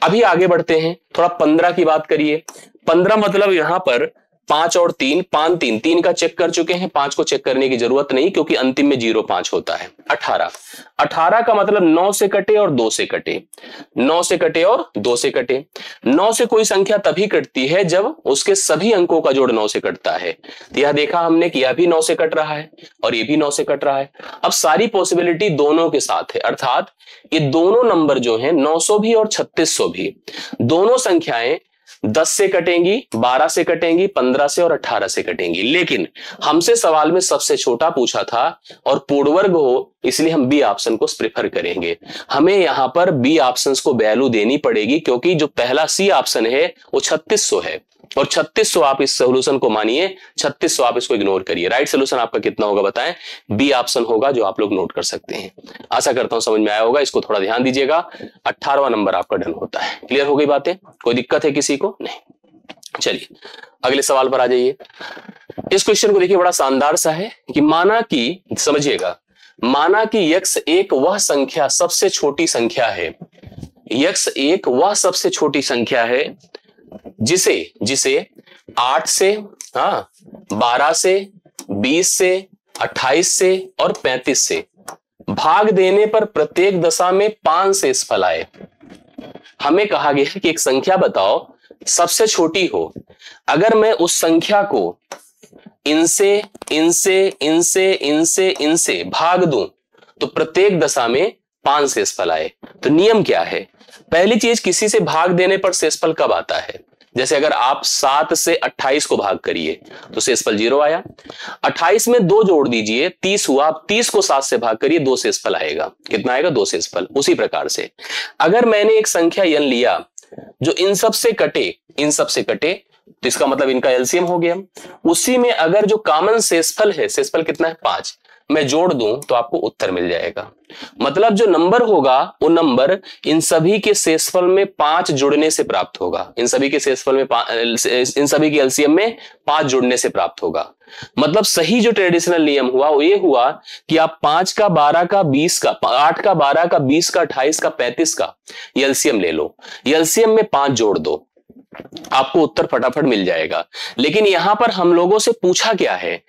अभी आगे बढ़ते हैं, थोड़ा 15 की बात करिए। 15 मतलब यहां पर 5 और 3, 5 3 3 का चेक कर चुके हैं, 5 को चेक करने की जरूरत नहीं क्योंकि अंतिम में 0 5 होता है। 18 18 का मतलब 9 से कटे और 2 से कटे, 9 से कटे और 2 से कटे। 9 से कोई संख्या तभी कटती है जब उसके सभी अंकों का जोड़ 9 से कटता है। तो यह देखा हमने कि यह भी 9 से कट रहा है और ये भी 9 से कट रहा है। अब सारी पॉसिबिलिटी दोनों के साथ है, अर्थात ये दोनों नंबर जो है 900 भी और 3600 भी, दोनों संख्याएं 10 से कटेंगी, 12 से कटेंगी, 15 से और 18 से कटेंगी। लेकिन हमसे सवाल में सबसे छोटा पूछा था और पूर्णवर्ग हो, इसलिए हम बी ऑप्शन को प्रेफर करेंगे। हमें यहां पर बी ऑप्शंस को वैल्यू देनी पड़ेगी क्योंकि जो पहला सी ऑप्शन है वो 3600 है और 3600 आप इस सोल्यूशन को मानिए, 3600 आप इसको इग्नोर करिए। राइट सोल्यूशन आपका कितना होगा बताएं? बी ऑप्शन होगा, जो आप लोग नोट कर सकते हैं। आशा करता हूं समझ में आया होगा, इसको थोड़ा ध्यान दीजिएगा। 18वां नंबर आपका डन होता है। क्लियर हो गई बातें? कोई दिक्कत है किसी को? नहीं। चलिए अगले सवाल पर आ जाइए। इस क्वेश्चन को देखिए, बड़ा शानदार सा है कि माना कि, समझिएगा, माना कि यक्स एक वह संख्या सबसे छोटी संख्या है, यक्स एक वह सबसे छोटी संख्या है जिसे 8 से, 12 से, 20 से, 28 से और 35 से भाग देने पर प्रत्येक दशा में 5 शेष फल आए। हमें कहा गया है कि एक संख्या बताओ सबसे छोटी हो, अगर मैं उस संख्या को इनसे इनसे इनसे इनसे इनसे भाग दूं तो प्रत्येक दशा में 5 शेषफल आए। तो नियम क्या है? पहली चीज, किसी से भाग देने पर शेषफल कब आता है? जैसे अगर आप 7 से 28 को भाग करिए तो शेषफल 0 आया। 28 में 2 जोड़ दीजिए, 30 हुआ। आप 30 को 7 से भाग करिए, 2 शेषफल आएगा। कितना आएगा? 2 शेषफल। उसी प्रकार से अगर मैंने एक संख्या n लिया जो इन सब से कटे, तो इसका मतलब इनका एलसीएम हो गया। उसी में अगर जो कॉमन शेषफल है, शेषफल कितना है? 5, मैं जोड़ दूं तो आपको उत्तर मिल जाएगा। मतलब जो नंबर होगा वो नंबर इन सभी के शेषफल में 5 जुड़ने से प्राप्त होगा। इन सभी के शेषफल में इन सभी के एलसीएम में 5 जुड़ने से प्राप्त होगा। मतलब सही जो ट्रेडिशनल नियम हुआ वो ये हुआ कि आप 5 का, 12 का, 20 का, 8 का, 12 का, 20 का, 28 का, 35 का एलसीएम ले लो, एलसीएम में 5 जोड़ दो, आपको उत्तर फटाफट मिल जाएगा। लेकिन यहां पर हम लोगों से पूछा क्या है?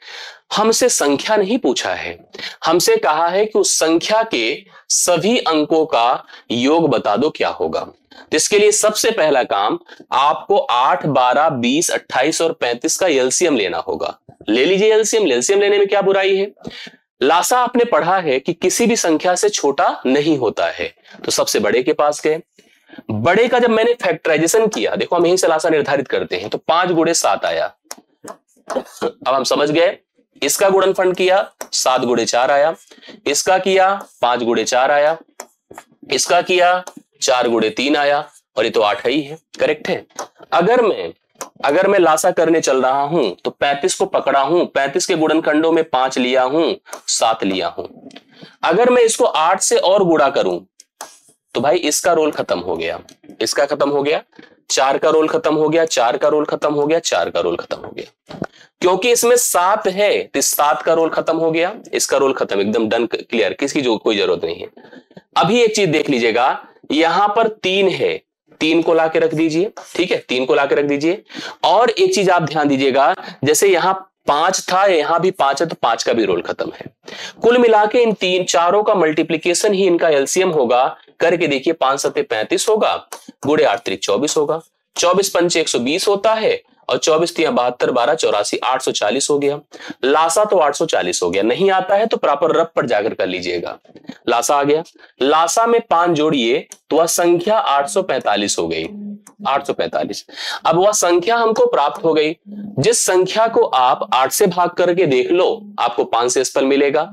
हमसे संख्या नहीं पूछा है, हमसे कहा है कि उस संख्या के सभी अंकों का योग बता दो क्या होगा। तो इसके लिए सबसे पहला काम आपको 8, 12, 20, 28 और 35 का एलसीएम लेना होगा। ले लीजिए एलसीएम। एलसीएम लेने में क्या बुराई है? लासा आपने पढ़ा है कि किसी भी संख्या से छोटा नहीं होता है। तो सबसे बड़े के पास गए, बड़े का जब मैंने फैक्टराइजेशन किया, देखो हम यहीं से लासा निर्धारित करते हैं, तो 5 गुणे 7 आया। अब हम समझ गए, इसका गुणनफल किया, 7 गुणे 4 आया, इसका किया 5 गुणे 4 आया, इसका किया 4 गुणे 3 आया, और ये तो 8 ही है। करेक्ट है। अगर मैं लासा करने चल रहा हूं तो 35 को पकड़ा हूं, 35 के गुणनखंडों में 5 लिया हूं, 7 लिया हूं। अगर मैं इसको 8 से और गुणा करूं तो भाई इसका रोल खत्म हो गया, इसका खत्म हो गया, 4 का रोल खत्म हो गया, 4 का रोल खत्म हो गया, 4 का रोल खत्म हो गया। क्योंकि इसमें 7 है तो 7 का रोल खत्म हो गया, इसका रोल खत्म, एकदम डन, क्लियर, किसकी जो कोई जरूरत नहीं है। अभी एक चीज देख लीजिएगा, यहां पर 3 है, 3 को लाके रख दीजिए, ठीक है, 3 को लाके रख दीजिए। और एक चीज आप ध्यान दीजिएगा, जैसे यहां 5 था, यहां भी 5 है, तो 5 का भी रोल खत्म है। कुल मिला के इन 3 चारों का मल्टीप्लीकेशन ही इनका एलसीएम होगा। करके देखिए, 5 7 35 होगा, गुणे 8 3 24 होगा, 24 पंचे 120 होता है, और 24 3 72 12 84 840 हो गया। लासा तो 840 हो गया। नहीं आता है तो प्रॉपर रफ पर जाकर कर लीजिएगा। लासा आ गया, लासा में 5 जोड़िए तो वह संख्या 845 हो गई, 845। अब वह संख्या हमको प्राप्त हो गई। जिस संख्या को आप 8 से भाग करके देख लो, आपको 5 शेषफल मिलेगा।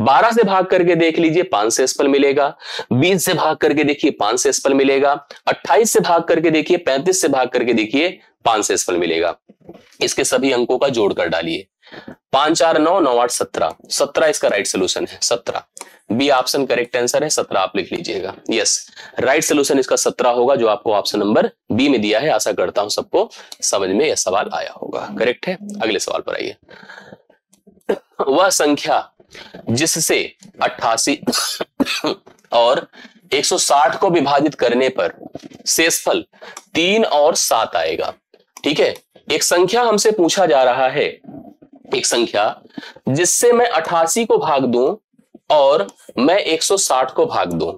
12 से भाग करके देख लीजिए, 5 शेषफल मिलेगा। 20 से भाग करके देखिए, 5 शेषफल मिलेगा। 28 से भाग करके देखिए, 35 से भाग करके देखिए, 5 शेषफल मिलेगा। इसके सभी अंकों का जोड़ कर डालिए। 5 4 9, 9 8 17, 17 इसका राइट सोल्यूशन है, 17 बी ऑप्शन करेक्ट आंसर है, 17 आप लिख लीजिएगा। यस, राइट सोल्यूशन इसका 17 होगा जो आपको ऑप्शन नंबर बी में दिया है। आशा करता हूं सबको समझ में यह सवाल आया होगा। करेक्ट है। अगले सवाल पर आइए। वह संख्या जिससे 88 और 160 को विभाजित करने पर शेषफल 3 और 7 आएगा। ठीक है, एक संख्या हमसे पूछा जा रहा है, एक संख्या जिससे मैं 88 को भाग दूं और मैं 160 को भाग दूं।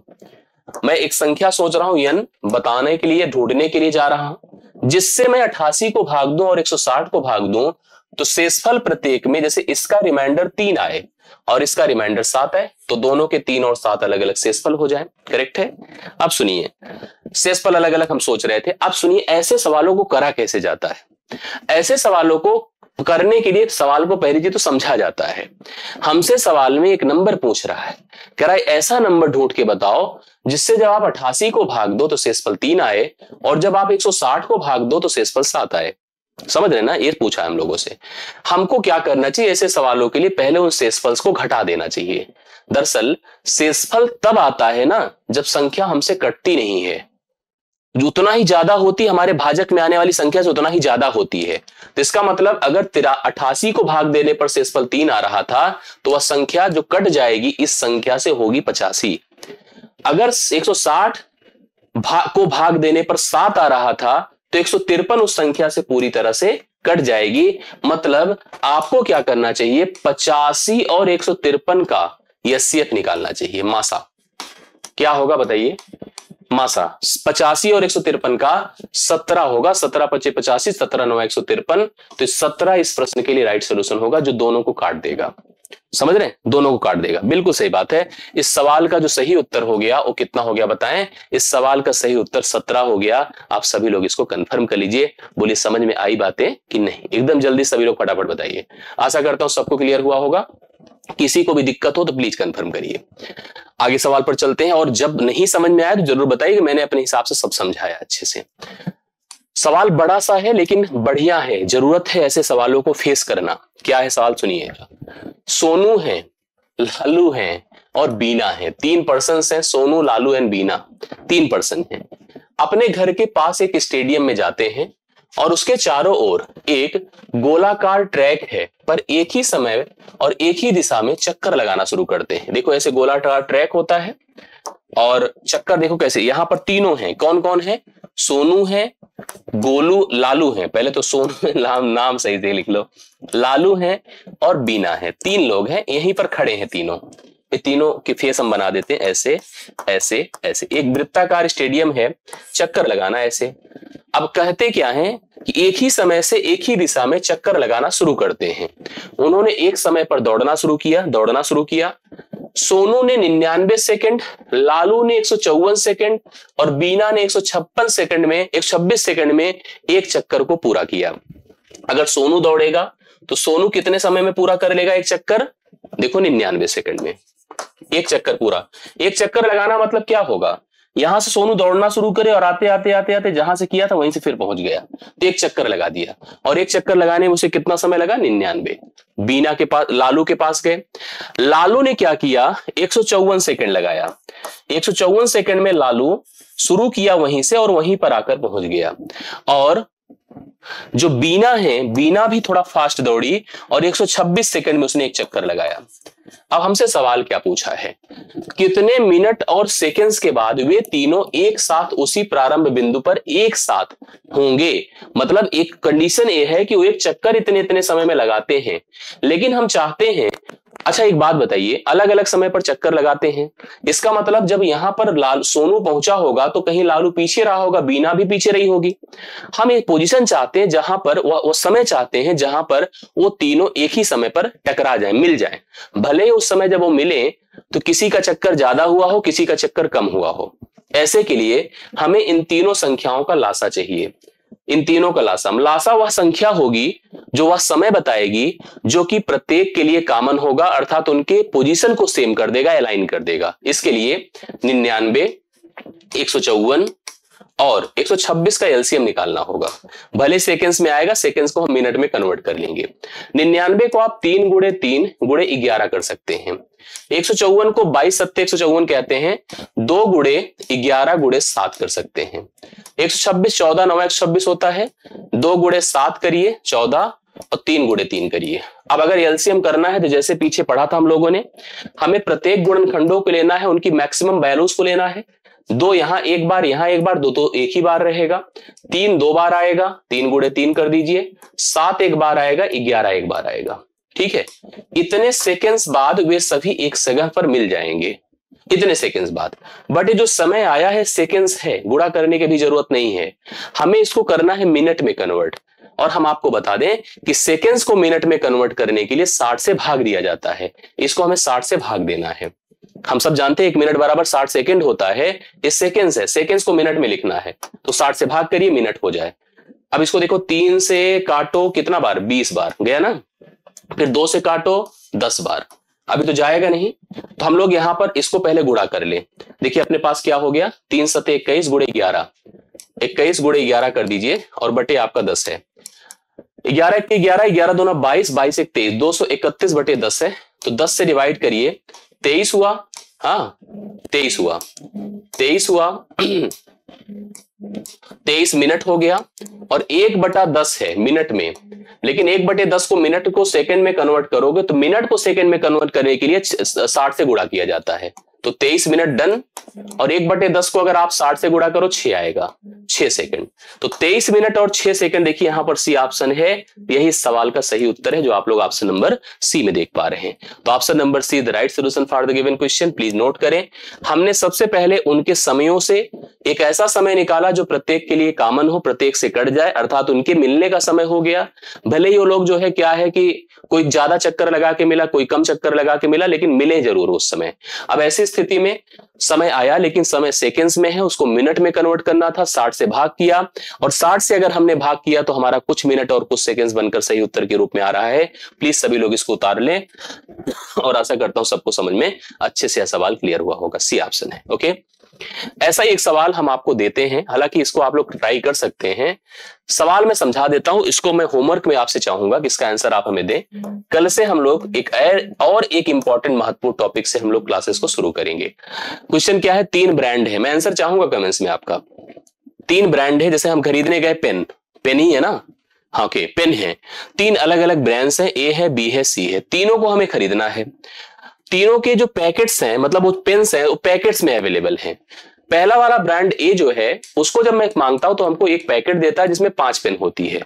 मैं एक संख्या सोच रहा हूं n बताने के लिए, ढूंढने के लिए जा रहा हूं, जिससे मैं 88 को भाग दूं और 160 को भाग दूं तो शेषफल प्रत्येक में, जैसे इसका रिमाइंडर 3 आए और इसका रिमाइंडर 7 है, तो दोनों के 3 और 7 अलग अलग शेषफल हो जाए। करेक्ट है। अब सुनिए, शेषफल अलग अलग हम सोच रहे थे। अब सुनिए, ऐसे सवालों को करा कैसे जाता है। ऐसे सवालों को करने के लिए सवाल को पहली चीज तो समझा जाता है। हमसे सवाल में एक नंबर पूछ रहा है, कह रहा है ऐसा नंबर ढूंढ के बताओ जिससे जब आप 88 को भाग दो तो शेषफल 3 आए और जब आप 160 को भाग दो तो शेषफल 7 आए। समझ रहे ना, ये पूछा है हम लोगों से। हमको क्या करना चाहिए, ऐसे सवालों के लिए पहले उन शेषफल को घटा देना चाहिए। दरअसल शेषफल तब आता है ना जब संख्या हमसे कटती नहीं है, उतना ही ज्यादा होती, हमारे भाजक में आने वाली संख्या से उतना ही ज्यादा होती है। तो इसका मतलब अगर 88 को भाग देने पर शेषफल 3 आ रहा था तो वह संख्या जो कट जाएगी इस संख्या से होगी 85। अगर 160 को भाग देने पर 7 आ रहा था तो 153 उस संख्या से पूरी तरह से कट जाएगी। मतलब आपको क्या करना चाहिए, 85 और 153 का यसियत निकालना चाहिए, मासा। क्या होगा बताइए, मासा 85 और 153 का 17 होगा। 17 × 5 = 85, 17 × 9 = 153। तो 17 इस प्रश्न के लिए राइट सोल्यूशन होगा जो दोनों को काट देगा। समझ रहे हैं, दोनों को काट देगा। बिल्कुल सही बात है। इस सवाल का जो सही उत्तर हो गया वो कितना हो गया बताएं। इस सवाल का सही उत्तर 17 हो गया। आप सभी लोग इसको कंफर्म कर लीजिए। बोलिए समझ में आई बातें कि नहीं। एकदम जल्दी सभी लोग फटाफट बताइए। आशा करता हूं सबको क्लियर हुआ होगा। किसी को भी दिक्कत हो तो प्लीज कंफर्म करिए। आगे सवाल पर चलते हैं और जब नहीं समझ में आया तो जरूर बताइए कि मैंने अपने हिसाब से सब समझाया अच्छे से। सवाल बड़ा सा है लेकिन बढ़िया है, जरूरत है ऐसे सवालों को फेस करना। क्या है सवाल सुनिएगा। सोनू है, लालू है और बीना है। 3 पर्सन्स हैं, सोनू, लालू एंड बीना, 3 पर्सन हैं। अपने घर के पास एक स्टेडियम में जाते हैं और उसके चारों ओर एक गोलाकार ट्रैक है, पर एक ही समय और एक ही दिशा में चक्कर लगाना शुरू करते हैं। देखो ऐसे गोलाकार ट्रैक होता है और चक्कर देखो कैसे। यहां पर तीनों हैं, कौन कौन है, सोनू है, गोलू, लालू है। पहले तो सोनू नाम सही से लिख लो, लालू है और बीना है। 3 लोग हैं, यहीं पर खड़े हैं तीनों। ये तीनों के फेस हम बना देते हैं ऐसे ऐसे ऐसे। एक वृत्ताकार स्टेडियम है, चक्कर लगाना ऐसे। अब कहते क्या है कि एक ही समय से एक ही दिशा में चक्कर लगाना शुरू करते हैं। उन्होंने एक समय पर दौड़ना शुरू किया। सोनू ने 99 सेकंड, लालू ने 154 सेकंड और बीना ने 126 सेकंड में एक चक्कर को पूरा किया। अगर सोनू दौड़ेगा तो सोनू कितने समय में पूरा कर लेगा एक चक्कर, देखो 99 सेकंड में एक चक्कर पूरा। एक चक्कर लगाना मतलब क्या होगा, यहां से सोनू दौड़ना शुरू करे और आते आते जहां से किया था वहीं से फिर पहुंच गया, तो एक चक्कर लगा दिया। और एक चक्कर लगाने में उसे कितना समय लगा, 99। बीना के पास, लालू के पास गए। लालू ने क्या किया, 154 सेकंड लगाया। 154 सेकंड में लालू शुरू किया वहीं से और वहीं पर आकर पहुंच गया। और जो बीना है, बीना भी थोड़ा फास्ट दौड़ी और 126 सेकंड में उसने एक चक्कर लगाया। अब हमसे सवाल क्या पूछा है, कितने मिनट और सेकंड्स के बाद वे तीनों एक साथ उसी प्रारंभ बिंदु पर एक साथ होंगे। मतलब एक कंडीशन ये है कि वो एक चक्कर इतने समय में लगाते हैं, लेकिन हम चाहते हैं, अच्छा एक बात बताइए, अलग अलग समय पर चक्कर लगाते हैं, इसका मतलब जब यहां पर सोनू पहुंचा होगा तो कहीं लालू पीछे रहा होगा, बीना भी पीछे रही होगी। हम एक पोजीशन चाहते हैं जहां पर वो समय चाहते हैं जहां पर वो तीनों एक ही समय पर टकरा जाएं, मिल जाएं। भले ही उस समय जब वो मिले तो किसी का चक्कर ज्यादा हुआ हो, किसी का चक्कर कम हुआ हो। ऐसे के लिए हमें इन तीनों संख्याओं का लासा चाहिए। इन तीनों का लासा वह संख्या होगी जो वह समय बताएगी जो कि प्रत्येक के लिए कॉमन होगा, अर्थात उनके पोजीशन को सेम कर देगा, अलाइन कर देगा। इसके लिए 99, 154 और 126 का एलसीएम निकालना होगा। भले सेकेंड्स में आएगा, सेकेंड्स को हम मिनट में कन्वर्ट कर लेंगे। 99 को आप 3 गुणे 3 गुणे 11 कर सकते हैं। 154 को 22 सत्ते 154 कहते हैं, 2 गुणे 11 गुणे 7 कर सकते हैं। 126 14 9 126 होता है, 2 गुणे 7 करिए 14 और 3 गुणे 3 करिए। अब अगर एलसीएम करना है तो जैसे पीछे पढ़ा था हम लोगों ने, हमें प्रत्येक गुणनखंडों को लेना है, उनकी मैक्सिमम वैल्यूज को लेना है। 2 यहां एक बार, यहां एक बार, 2 तो एक ही बार रहेगा। 3 2 बार आएगा, 3 गुणे 3 कर दीजिए। 7 एक बार आएगा, 11 एक बार आएगा। ठीक है, इतने सेकेंड्स बाद वे सभी एक जगह पर मिल जाएंगे, इतने सेकेंड्स बाद। बट ये जो समय आया है सेकेंड्स है, गुणा करने की भी जरूरत नहीं है, हमें इसको करना है मिनट में कन्वर्ट। और हम आपको बता दें कि सेकेंड्स को मिनट में कन्वर्ट करने के लिए 60 से भाग दिया जाता है। इसको हमें 60 से भाग देना है। हम सब जानते हैं 1 मिनट बराबर 60 सेकेंड होता है, ये सेकेंड्स है, सेकेंड्स को मिनट में लिखना है तो 60 से भाग करिए, मिनट हो जाए। अब इसको देखो, 3 से काटो कितना बार, 20 बार गया ना, फिर 2 से काटो 10 बार, अभी तो जाएगा नहीं। तो हम लोग यहां पर इसको पहले गुणा कर ले। देखिए अपने पास क्या हो गया, 3 सत्ते 21 गुणे 11, 21 गुणे 11 कर दीजिए और बटे आपका 10 है। 11 1 11, 11 दूना 22, 22 1 23, 231 बटे 10 है, तो 10 से डिवाइड करिए, 23 हुआ। हाँ 23 हुआ, 23 हुआ 23 मिनट हो गया। और 1/10 है मिनट में, लेकिन 1/10 को मिनट को सेकंड में कन्वर्ट करोगे तो मिनट को सेकंड में कन्वर्ट करने के लिए 60 से गुणा किया जाता है। तो 23 मिनट डन। और 1/10 को अगर आप 60 से गुणा करो 6 आएगा, 6 सेकंड। तो 23 मिनट और 6 सेकंड। देखिए यहां पर सी ऑप्शन है, यही सवाल का सही उत्तर है जो आप लोग ऑप्शन नंबर सी में देख पा रहे हैं। तो option number see the right solution for the given question. Please note करें, हमने सबसे पहले उनके समयों से एक ऐसा समय निकाला जो प्रत्येक के लिए कॉमन हो, प्रत्येक से कट जाए, अर्थात उनके मिलने का समय हो गया। भले ही वो लोग जो है क्या है कि कोई ज्यादा चक्कर लगा के मिला, कोई कम चक्कर लगा के मिला, लेकिन मिले जरूर उस समय। अब ऐसी स्थिति में समय आया लेकिन समय सेकंड्स में है, उसको मिनट में कन्वर्ट करना था, 60 से भाग किया। और 60 से अगर हमने भाग किया तो हमारा कुछ मिनट और कुछ सेकंड्स बनकर सही उत्तर के रूप में आ रहा है। प्लीज सभी लोग इसको उतार लें और आशा करता हूं सबको समझ में अच्छे से यह सवाल क्लियर हुआ होगा। सी ऑप्शन है। ओके, ऐसा ही एक सवाल हम आपको देते हैं, हालांकि इसको आप लोग ट्राई कर सकते हैं। सवाल मैं समझा देता हूं, इसको मैं होमवर्क में आपसे चाहूंगा कि इसका आंसर आप हमें दें। कल से हम लोग एक और एक इंपॉर्टेंट महत्वपूर्ण टॉपिक से हम लोग क्लासेस को शुरू करेंगे। क्वेश्चन क्या है, 3 ब्रांड है, मैं आंसर चाहूंगा कमेंट्स में आपका। 3 ब्रांड है, जैसे हम खरीदने गए पेन, पेन ही है ना, हाँ ओके पेन है। 3 अलग अलग ब्रांड्स हैं, ए है, बी है, सी है, तीनों को हमें खरीदना है। तीनों के जो पैकेट्स हैं, मतलब वो पेन्स हैं, वो पैकेट्स में अवेलेबल हैं। पहला वाला ब्रांड ए जो है उसको जब मैं मांगता हूं तो हमको एक पैकेट देता है जिसमें 5 पेन होती है।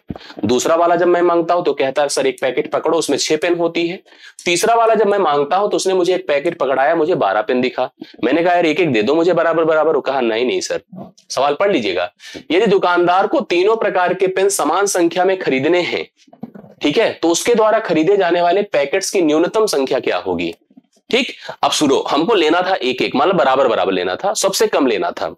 दूसरा वाला जब मैं मांगता हूं तो कहता है सर एक पैकेट पकड़ो, उसमें 6 पेन होती है। तीसरा वाला जब मैं मांगता हूं तो उसने मुझे एक पैकेट पकड़ाया, मुझे 12 पेन दिखा। मैंने कहा यार एक एक दे दो मुझे बराबर बराबर। वो कहा नहीं नहीं सर, सवाल पढ़ लीजिएगा। यदि दुकानदार को तीनों प्रकार के पेन समान संख्या में खरीदने हैं, ठीक है, तो उसके द्वारा खरीदे जाने वाले पैकेट्स की न्यूनतम संख्या क्या होगी। ठीक, अब सुनो, हमको लेना था एक एक, मतलब बराबर बराबर लेना था, सबसे कम लेना था।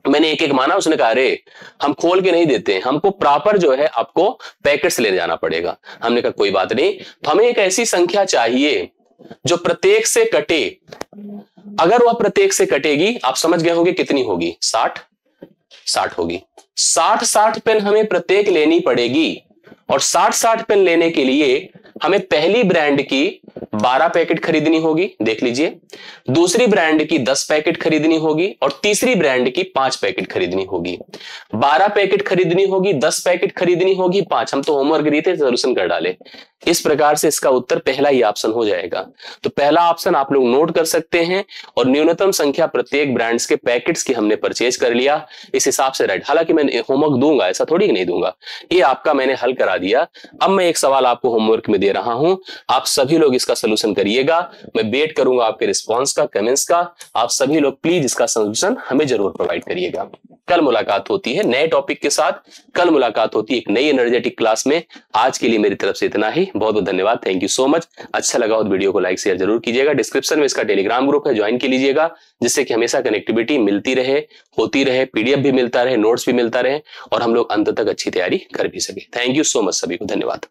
मैंने एक एक माना, उसने कहा अरे हम खोल के नहीं देते, हमको प्रॉपर जो है आपको पैकेट्स ले जाना पड़ेगा। हमने कहा कोई बात नहीं, तो हमें एक ऐसी संख्या चाहिए जो प्रत्येक से कटे। अगर वह प्रत्येक से कटेगी, आप समझ गए होंगे कितनी होगी, 60 होगी। 60 पेन हमें प्रत्येक लेनी पड़ेगी। और 60 पेन लेने के लिए हमें पहली ब्रांड की 12 पैकेट खरीदनी होगी, देख लीजिए, दूसरी ब्रांड की 10 पैकेट खरीदनी होगी और तीसरी ब्रांड की 5 पैकेट खरीदनी होगी। 12 पैकेट खरीदनी होगी, 10 पैकेट खरीदनी होगी, 5। हम तो होमवर्क दिए थे, सोल्यूशन कर डाले। इस प्रकार से इसका उत्तर पहला ही ऑप्शन हो जाएगा। तो पहला ऑप्शन आप लोग नोट कर सकते हैं। और न्यूनतम संख्या प्रत्येक ब्रांड्स के पैकेट्स की हमने परचेज कर लिया, इस हिसाब से राइट। हालांकि मैं होमवर्क दूंगा, ऐसा थोड़ी नहीं दूंगा, ये आपका मैंने हल करा दिया। अब मैं एक सवाल आपको होमवर्क में दे रहा हूं, आप सभी लोग इसका सोल्यूशन करिएगा। मैं वेट करूंगा आपके रिस्पॉन्स का, कमेंट्स का। आप सभी लोग प्लीज इसका सोल्यूशन हमें जरूर प्रोवाइड करिएगा। कल मुलाकात होती है नए टॉपिक के साथ, कल मुलाकात होती है एक नई एनर्जेटिक क्लास में। आज के लिए मेरी तरफ से इतना ही, बहुत बहुत धन्यवाद, थैंक यू सो मच। अच्छा लगा तो वीडियो को लाइक शेयर जरूर कीजिएगा। डिस्क्रिप्शन में इसका टेलीग्राम ग्रुप है, ज्वाइन कर लीजिएगा, जिससे कि हमेशा कनेक्टिविटी मिलती रहे, होती रहे, पीडीएफ भी मिलता रहे, नोट्स भी मिलता रहे और हम लोग अंत तक अच्छी तैयारी कर भी सके। थैंक यू सो मच, सभी को धन्यवाद।